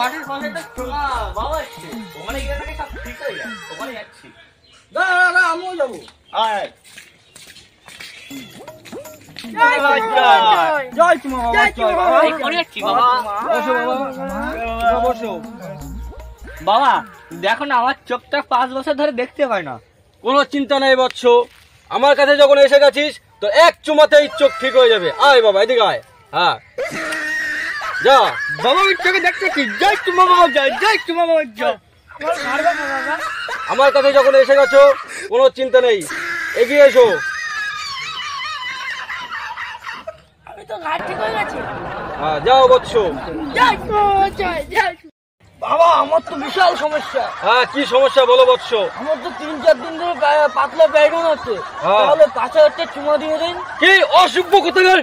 মাঠের পাশে তো চোঙা বাবা আছে, ওখানে গিয়ে নাকি সব ঠিক হয়ে যায়, ওখানে যাচ্ছি। দাঁড়া আমিও যাবো। আয় জয় চুমা বাবা, জয় বাবা। এই কোনে যাচ্ছি বাবা? বসো বাবা, বসো। বাবা দেখো না, আমার চোখটা 5 বছর ধরে দেখতে পাই না। কোনো চিন্তা নেই বৎস, আমার কাছে যখন এসে গেছিস তো এক চুমাতেই চোখ ঠিক হয়ে যাবে। আয় বাবা এদিকে আয়। হ্যাঁ যা বাবা ওই চোখে দেখতেছি, জয় চুমা বাবা, জয় চুমা বাবা, জয়। আমার কাছে যখন এসে গেছো কোনো চিন্তা নেই, এগিয়ে এসো। আমি তো ঘাট ঠিক হয়ে গেছি। হ্যাঁ যাও বৎস। বাবা আমার তো বিশাল সমস্যা। হ্যাঁ কি সমস্যা বলো বৎস? আমার তো 3-4 দিন ধরে পাতলা পায়খানা হচ্ছে, হ্যাঁ। তাহলে 5000 চুমা দিয়ে দিন। কি অসভ্য কোথাকার!